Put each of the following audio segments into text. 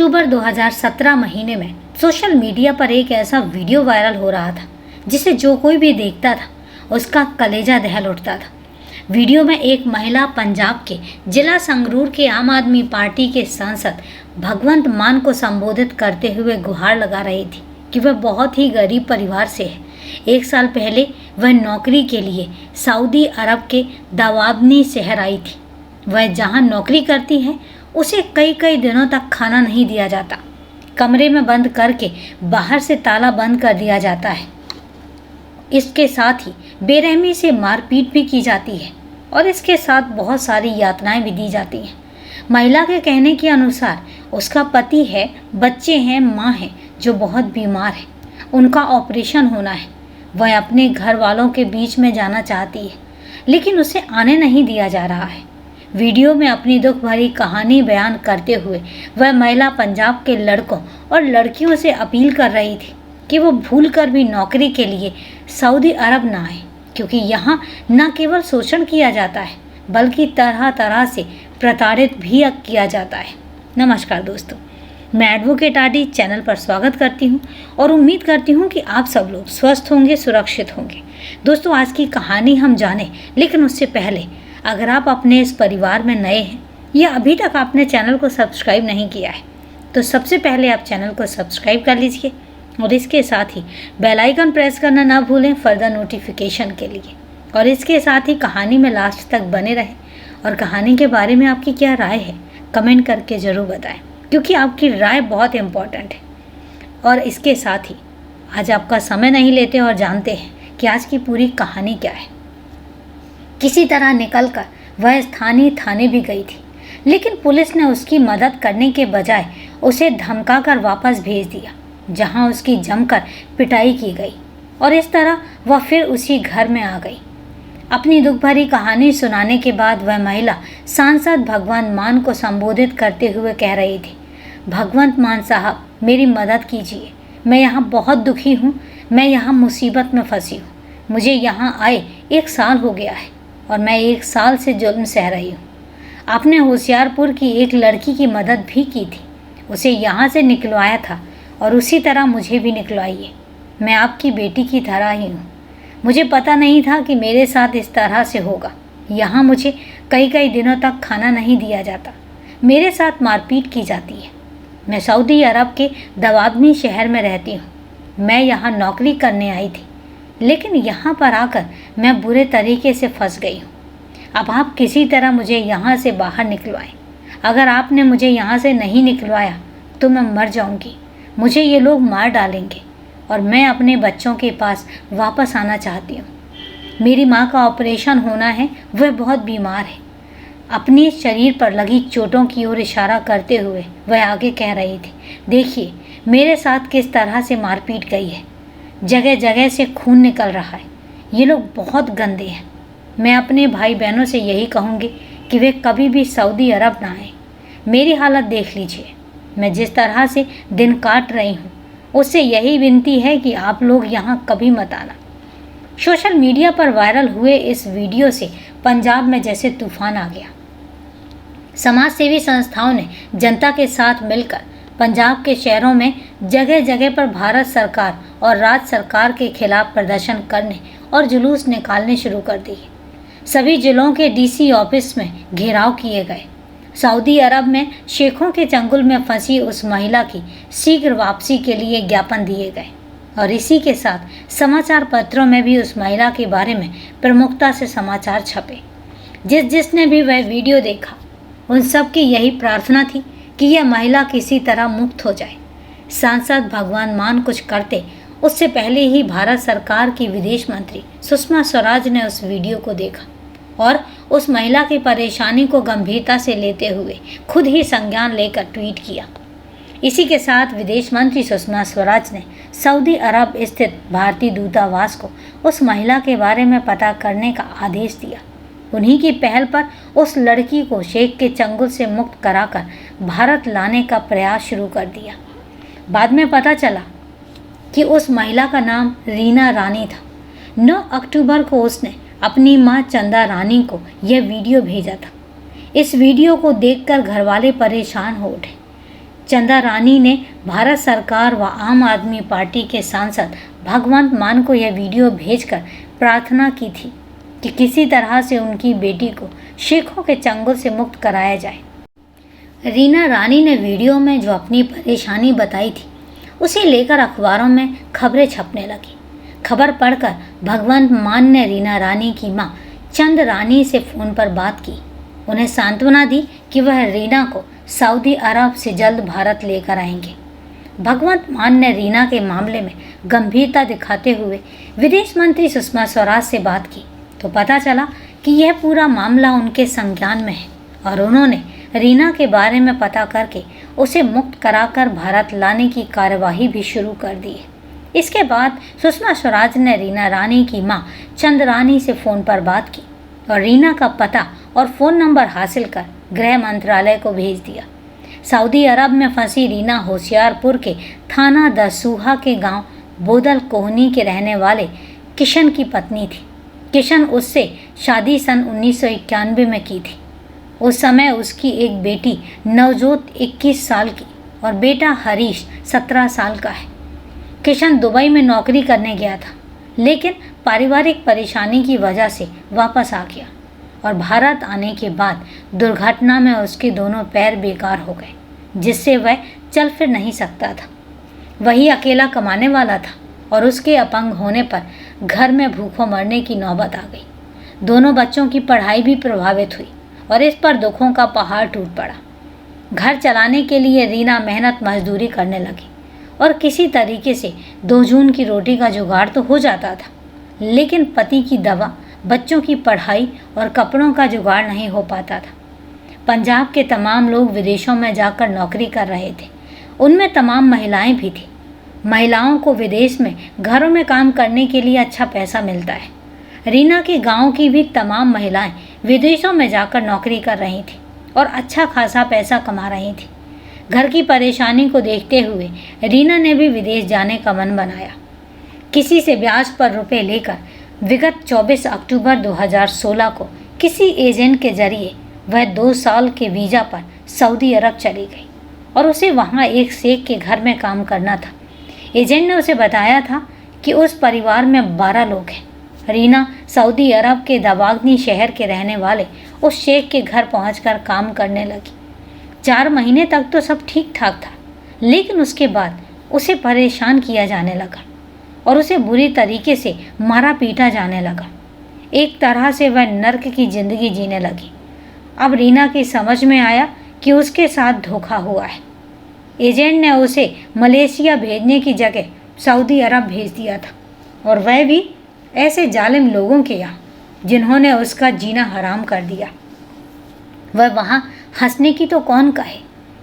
अक्टूबर 2017 महीने में social media पर एक ऐसा वीडियो वायरल हो रहा था जिसे जो कोई भी देखता था उसका कलेजा दहल उठता था। वीडियो में एक महिला पंजाब के जिला संगरूर के आम आदमी पार्टी के सांसद भगवंत मान को संबोधित करते हुए गुहार लगा रही थी कि वह बहुत ही गरीब परिवार से है। 1 साल पहले वह नौकरी के लिए सऊदी अरब के दवाबनी शहर आई थी। वह जहां नौकरी करती है उसे कई कई दिनों तक खाना नहीं दिया जाता। कमरे में बंद करके बाहर से ताला बंद कर दिया जाता है। इसके साथ ही बेरहमी से मारपीट भी की जाती है और इसके साथ बहुत सारी यातनाएं भी दी जाती हैं। महिला के कहने के अनुसार उसका पति है, बच्चे हैं, माँ है जो बहुत बीमार है, उनका ऑपरेशन होना है। वह अपने घर वालों के बीच में जाना चाहती है लेकिन उसे आने नहीं दिया जा रहा है। वीडियो में अपनी दुख भरी कहानी बयान करते हुए वह महिला पंजाब के लड़कों और लड़कियों से अपील कर रही थी कि वो भूलकर भी नौकरी के लिए सऊदी अरब ना आए, क्योंकि यहाँ न केवल शोषण किया जाता है बल्कि तरह तरह से प्रताड़ित भी किया जाता है। नमस्कार दोस्तों, मैं एडवोकेट आदि चैनल पर स्वागत करती हूँ और उम्मीद करती हूँ कि आप सब लोग स्वस्थ होंगे, सुरक्षित होंगे। दोस्तों, आज की कहानी हम जानें, लेकिन उससे पहले अगर आप अपने इस परिवार में नए हैं या अभी तक आपने चैनल को सब्सक्राइब नहीं किया है तो सबसे पहले आप चैनल को सब्सक्राइब कर लीजिए और इसके साथ ही बेल आइकन प्रेस करना ना भूलें फर्दर नोटिफिकेशन के लिए। और इसके साथ ही कहानी में लास्ट तक बने रहें और कहानी के बारे में आपकी क्या राय है कमेंट करके ज़रूर बताएं, क्योंकि आपकी राय बहुत इम्पॉर्टेंट है। और इसके साथ ही आज आपका समय नहीं लेते और जानते हैं कि आज की पूरी कहानी क्या है। किसी तरह निकलकर वह स्थानीय थाने भी गई थी, लेकिन पुलिस ने उसकी मदद करने के बजाय उसे धमकाकर वापस भेज दिया, जहां उसकी जमकर पिटाई की गई और इस तरह वह फिर उसी घर में आ गई। अपनी दुख भरी कहानी सुनाने के बाद वह महिला सांसद भगवंत मान को संबोधित करते हुए कह रही थी, भगवंत मान साहब, मेरी मदद कीजिए। मैं यहाँ बहुत दुखी हूँ। मैं यहाँ मुसीबत में फंसी हूँ। मुझे यहाँ आए 1 साल हो गया है और मैं 1 साल से जुल्म सह रही हूँ। आपने होशियारपुर की एक लड़की की मदद भी की थी, उसे यहाँ से निकलवाया था और उसी तरह मुझे भी निकलवाइए। मैं आपकी बेटी की तरह ही हूँ। मुझे पता नहीं था कि मेरे साथ इस तरह से होगा। यहाँ मुझे कई कई दिनों तक खाना नहीं दिया जाता, मेरे साथ मारपीट की जाती है। मैं सऊदी अरब के दवाबनी शहर में रहती हूँ। मैं यहाँ नौकरी करने आई थी, लेकिन यहाँ पर आकर मैं बुरे तरीके से फंस गई हूँ। अब आप किसी तरह मुझे यहाँ से बाहर निकलवाएं। अगर आपने मुझे यहाँ से नहीं निकलवाया तो मैं मर जाऊँगी। मुझे ये लोग मार डालेंगे और मैं अपने बच्चों के पास वापस आना चाहती हूँ। मेरी माँ का ऑपरेशन होना है, वह बहुत बीमार है। अपने शरीर पर लगी चोटों की ओर इशारा करते हुए वह आगे कह रही थी, देखिए मेरे साथ किस तरह से मारपीट गई है। जगह जगह से खून निकल रहा है। ये लोग बहुत गंदे हैं। मैं अपने भाई बहनों से यही कहूँगी कि वे कभी भी सऊदी अरब ना आए। मेरी हालत देख लीजिए। मैं जिस तरह से दिन काट रही हूँ, उससे यही विनती है कि आप लोग यहाँ कभी मत आना। सोशल मीडिया पर वायरल हुए इस वीडियो से पंजाब में जैसे तूफान आ गया। समाज सेवी संस्थाओं ने जनता के साथ मिलकर पंजाब के शहरों में जगह जगह पर भारत सरकार और राज्य सरकार के खिलाफ प्रदर्शन करने और जुलूस निकालने शुरू कर दिए। सभी जिलों के डीसी ऑफिस में घेराव किए गए। सऊदी अरब में शेखों के चंगुल में फंसी उस महिला की शीघ्र वापसी के लिए ज्ञापन दिए गए और इसी के साथ समाचार पत्रों में भी उस महिला के बारे में प्रमुखता से समाचार छपे। जिसने भी वह वीडियो देखा उन सब की यही प्रार्थना थी कि यह महिला किसी तरह मुक्त हो जाए। सांसद भगवंत मान कुछ करते उससे पहले ही भारत सरकार की विदेश मंत्री सुषमा स्वराज ने उस वीडियो को देखा और उस महिला की परेशानी को गंभीरता से लेते हुए खुद ही संज्ञान लेकर ट्वीट किया। इसी के साथ विदेश मंत्री सुषमा स्वराज ने सऊदी अरब स्थित भारतीय दूतावास को उस महिला के बारे में पता करने का आदेश दिया। उन्हीं की पहल पर उस लड़की को शेख के चंगुल से मुक्त कराकर भारत लाने का प्रयास शुरू कर दिया। बाद में पता चला कि उस महिला का नाम रीना रानी था। 9 अक्टूबर को उसने अपनी मां चंदा रानी को यह वीडियो भेजा था। इस वीडियो को देखकर घरवाले परेशान हो उठे। चंदा रानी ने भारत सरकार व आम आदमी पार्टी के सांसद भगवंत मान को यह वीडियो भेजकर प्रार्थना की थी कि किसी तरह से उनकी बेटी को शेखों के चंगुल से मुक्त कराया जाए। रीना रानी ने वीडियो में जो अपनी परेशानी बताई थी उसे लेकर अखबारों में खबरें छपने लगी। खबर पढ़कर भगवंत मान ने रीना रानी की मां चंद रानी से फ़ोन पर बात की, उन्हें सांत्वना दी कि वह रीना को सऊदी अरब से जल्द भारत लेकर आएंगे। भगवंत मान ने रीना के मामले में गंभीरता दिखाते हुए विदेश मंत्री सुषमा स्वराज से बात की तो पता चला कि यह पूरा मामला उनके संज्ञान में है और उन्होंने रीना के बारे में पता करके उसे मुक्त कराकर भारत लाने की कार्यवाही भी शुरू कर दी है। इसके बाद सुषमा स्वराज ने रीना रानी की मां चंद रानी से फ़ोन पर बात की और रीना का पता और फ़ोन नंबर हासिल कर गृह मंत्रालय को भेज दिया। सऊदी अरब में फंसी रीना होशियारपुर के थाना दसूहा के गांव बोदल कोहनी के रहने वाले किशन की पत्नी थी। किशन उससे शादी सन 1991 में की थी। उस समय उसकी एक बेटी नवजोत 21 साल की और बेटा हरीश 17 साल का है। किशन दुबई में नौकरी करने गया था, लेकिन पारिवारिक परेशानी की वजह से वापस आ गया और भारत आने के बाद दुर्घटना में उसके दोनों पैर बेकार हो गए, जिससे वह चल फिर नहीं सकता था। वही अकेला कमाने वाला था और उसके अपंग होने पर घर में भूखों मरने की नौबत आ गई। दोनों बच्चों की पढ़ाई भी प्रभावित हुई और इस पर दुखों का पहाड़ टूट पड़ा। घर चलाने के लिए रीना मेहनत मजदूरी करने लगी और किसी तरीके से 2 जून की रोटी का जुगाड़ तो हो जाता था, लेकिन पति की दवा, बच्चों की पढ़ाई और कपड़ों का जुगाड़ नहीं हो पाता था। पंजाब के तमाम लोग विदेशों में जाकर नौकरी कर रहे थे, उनमें तमाम महिलाएं भी थीं। महिलाओं को विदेश में घरों में काम करने के लिए अच्छा पैसा मिलता है। रीना के गांव की भी तमाम महिलाएं विदेशों में जाकर नौकरी कर रही थीं और अच्छा खासा पैसा कमा रही थीं। घर की परेशानी को देखते हुए रीना ने भी विदेश जाने का मन बनाया। किसी से ब्याज पर रुपए लेकर विगत 24 अक्टूबर 2016 को किसी एजेंट के जरिए वह 2 साल के वीज़ा पर सऊदी अरब चली गई और उसे वहां एक शेख के घर में काम करना था। एजेंट ने उसे बताया था कि उस परिवार में 12 लोग हैं। रीना सऊदी अरब के दवाग्नी शहर के रहने वाले उस शेख के घर पहुंचकर काम करने लगी। 4 महीने तक तो सब ठीक ठाक था, लेकिन उसके बाद उसे परेशान किया जाने लगा और उसे बुरी तरीके से मारा पीटा जाने लगा। एक तरह से वह नर्क की ज़िंदगी जीने लगी। अब रीना की समझ में आया कि उसके साथ धोखा हुआ है। एजेंट ने उसे मलेशिया भेजने की जगह सऊदी अरब भेज दिया था और वह भी ऐसे जालिम लोगों के यहाँ जिन्होंने उसका जीना हराम कर दिया। वह वहाँ हंसने की तो कौन कहे,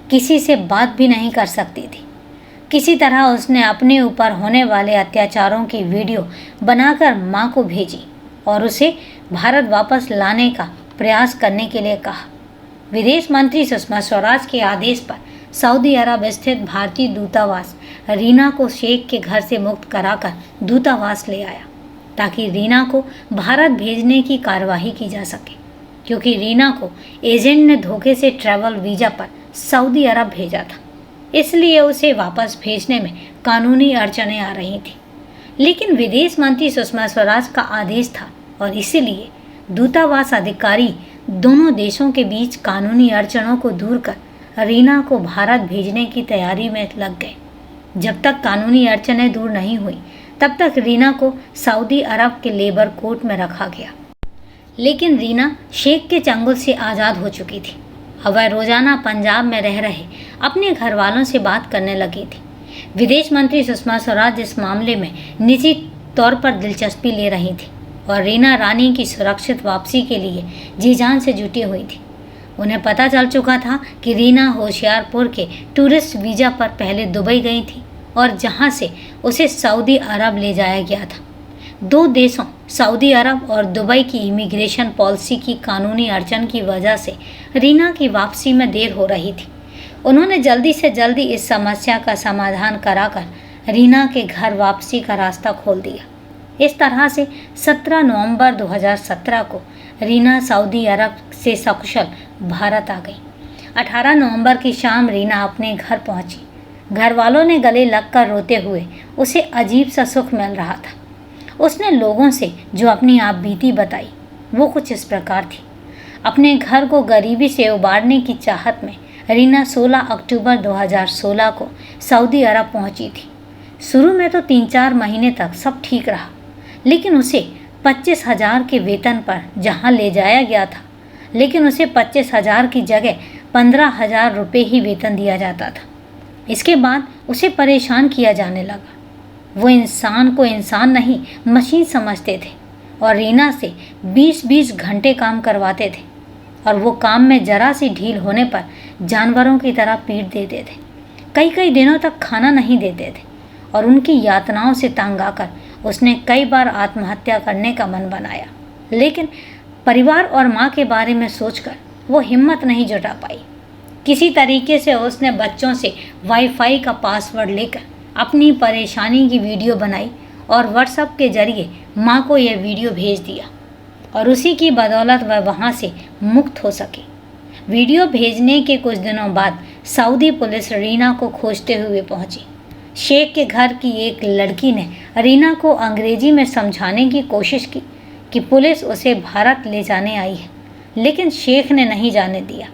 किसी से बात भी नहीं कर सकती थी। किसी तरह उसने अपने ऊपर होने वाले अत्याचारों की वीडियो बनाकर माँ को भेजी और उसे भारत वापस लाने का प्रयास करने के लिए कहा। विदेश मंत्री सुषमा स्वराज के आदेश पर सऊदी अरब स्थित भारतीय दूतावास रीना को शेख के घर से मुक्त कराकर दूतावास ले आया ताकि रीना को भारत भेजने की कार्यवाही की जा सके, क्योंकि रीना को एजेंट ने धोखे से ट्रैवल वीज़ा पर सऊदी अरब भेजा था। इसलिए उसे वापस भेजने में कानूनी अड़चनें आ रही थी। लेकिन विदेश मंत्री सुषमा स्वराज का आदेश था और इसीलिए दूतावास अधिकारी दोनों देशों के बीच कानूनी अड़चनों को दूर कर रीना को भारत भेजने की तैयारी में लग गए। जब तक कानूनी अड़चनें दूर नहीं हुई तब तक रीना को सऊदी अरब के लेबर कोर्ट में रखा गया। लेकिन रीना शेख के चंगुल से आज़ाद हो चुकी थी। अब वह रोज़ाना पंजाब में रह रहे अपने घर वालों से बात करने लगी थी। विदेश मंत्री सुषमा स्वराज इस मामले में निजी तौर पर दिलचस्पी ले रही थी और रीना रानी की सुरक्षित वापसी के लिए जी जान से जुटी हुई थी। उन्हें पता चल चुका था कि रीना होशियारपुर के टूरिस्ट वीज़ा पर पहले दुबई गई थी और जहां से उसे सऊदी अरब ले जाया गया था। 2 देशों सऊदी अरब और दुबई की इमिग्रेशन पॉलिसी की कानूनी अड़चन की वजह से रीना की वापसी में देर हो रही थी। उन्होंने जल्दी से जल्दी इस समस्या का समाधान कराकर रीना के घर वापसी का रास्ता खोल दिया। इस तरह से 17 नवंबर 2017 को रीना सऊदी अरब से सकुशल भारत आ गई 18 नवंबर की शाम रीना अपने घर पहुंची। घर वालों ने गले लगकर रोते हुए उसे अजीब सा सुख मिल रहा था। उसने लोगों से जो अपनी आप बीती बताई वो कुछ इस प्रकार थी। अपने घर को गरीबी से उबारने की चाहत में रीना 16 अक्टूबर 2016 को सऊदी अरब पहुंची थी। शुरू में तो 3-4 महीने तक सब ठीक रहा, लेकिन उसे 25,000 के वेतन पर जहां ले जाया गया था, लेकिन उसे 25,000 की जगह 15,000 रुपये ही वेतन दिया जाता था। इसके बाद उसे परेशान किया जाने लगा। वो इंसान को इंसान नहीं मशीन समझते थे और रीना से 20-20 घंटे काम करवाते थे और वो काम में जरा सी ढील होने पर जानवरों की तरह पीट देते थे। कई दिनों तक खाना नहीं देते थे और उनकी यातनाओं से तंग आकर उसने कई बार आत्महत्या करने का मन बनाया, लेकिन परिवार और माँ के बारे में सोचकर वो हिम्मत नहीं जुटा पाई। किसी तरीके से उसने बच्चों से वाईफाई का पासवर्ड लेकर अपनी परेशानी की वीडियो बनाई और व्हाट्सएप के जरिए माँ को यह वीडियो भेज दिया और उसी की बदौलत वह वहाँ से मुक्त हो सके। वीडियो भेजने के कुछ दिनों बाद सऊदी पुलिस रीना को खोजते हुए पहुंची। शेख के घर की एक लड़की ने रीना को अंग्रेजी में समझाने की कोशिश की कि पुलिस उसे भारत ले जाने आई है, लेकिन शेख ने नहीं जाने दिया।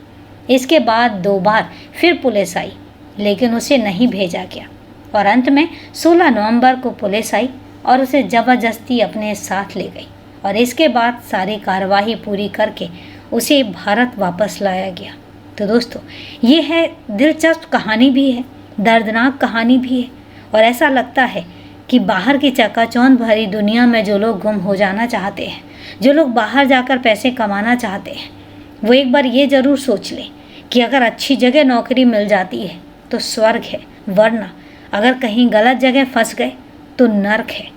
इसके बाद 2 बार फिर पुलिस आई, लेकिन उसे नहीं भेजा गया और अंत में 16 नवंबर को पुलिस आई और उसे ज़बरदस्ती अपने साथ ले गई और इसके बाद सारी कार्रवाई पूरी करके उसे भारत वापस लाया गया। तो दोस्तों, ये है दिलचस्प कहानी भी है, दर्दनाक कहानी भी है और ऐसा लगता है कि बाहर की चकाचौंध भरी दुनिया में जो लोग गुम हो जाना चाहते हैं, जो लोग बाहर जाकर पैसे कमाना चाहते हैं, वो एक बार ये ज़रूर सोच लें कि अगर अच्छी जगह नौकरी मिल जाती है तो स्वर्ग है, वरना अगर कहीं गलत जगह फंस गए तो नर्क है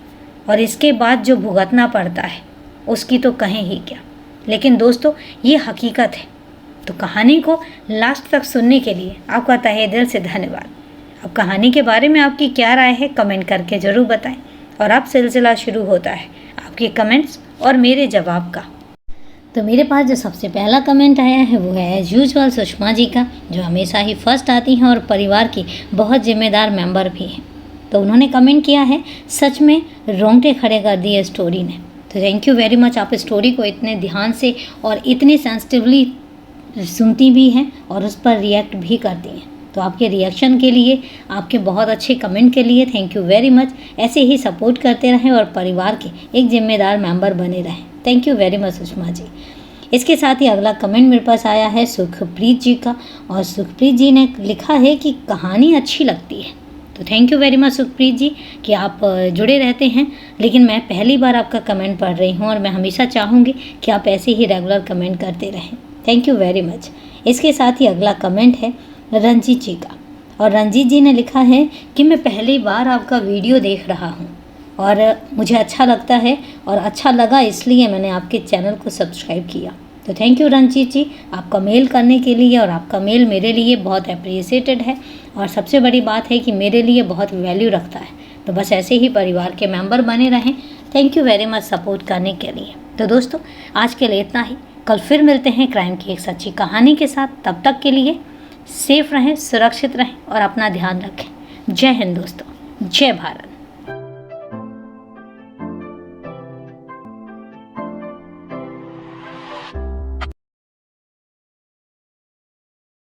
और इसके बाद जो भुगतना पड़ता है उसकी तो कहें ही क्या। लेकिन दोस्तों, ये हकीकत है। तो कहानी को लास्ट तक सुनने के लिए आपका तहे दिल से धन्यवाद। अब कहानी के बारे में आपकी क्या राय है कमेंट करके ज़रूर बताएं और अब सिलसिला शुरू होता है आपके कमेंट्स और मेरे जवाब का। तो मेरे पास जो सबसे पहला कमेंट आया है वो है एज यूजुअल सुषमा जी का, जो हमेशा ही फर्स्ट आती हैं और परिवार की बहुत जिम्मेदार मेंबर भी हैं। तो उन्होंने कमेंट किया है, सच में रोंगटे खड़े कर दिए स्टोरी ने। तो थैंक यू वेरी मच, आप स्टोरी को इतने ध्यान से और इतने सेंसिटिवली सुनती भी हैं और उस पर रिएक्ट भी करती हैं। तो आपके रिएक्शन के लिए, आपके बहुत अच्छे कमेंट के लिए थैंक यू वेरी मच। ऐसे ही सपोर्ट करते रहें और परिवार के एक जिम्मेदार मेंबर बने रहें। Thank you very much Sushma ji. इसके साथ ही अगला कमेंट मेरे पास आया है सुखप्रीत जी का और सुखप्रीत जी ने लिखा है कि कहानी अच्छी लगती है। तो thank you very much Sukhpreet ji कि आप जुड़े रहते हैं, लेकिन मैं पहली बार आपका कमेंट पढ़ रही हूँ और मैं हमेशा चाहूँगी कि आप ऐसे ही रेगुलर कमेंट करते रहें। Thank you very much. इसके साथ ही अगला कमेंट है रंजीत जी का और रंजीत जी ने लिखा है कि मैं पहली बार आपका वीडियो देख रहा हूँ और मुझे अच्छा लगता है और अच्छा लगा इसलिए मैंने आपके चैनल को सब्सक्राइब किया। तो थैंक यू रंजीत जी आपका मेल करने के लिए, और आपका मेल मेरे लिए बहुत अप्रिशिएटेड है और सबसे बड़ी बात है कि मेरे लिए बहुत वैल्यू रखता है। तो बस ऐसे ही परिवार के मेंबर बने रहें। Thank you very much support करने के लिए। तो दोस्तों, आज के लिए इतना ही। कल फिर मिलते हैं क्राइम की एक सच्ची कहानी के साथ। तब तक के लिए सेफ रहें, सुरक्षित रहें और अपना ध्यान रखें। जय हिंद दोस्तों, जय भारत।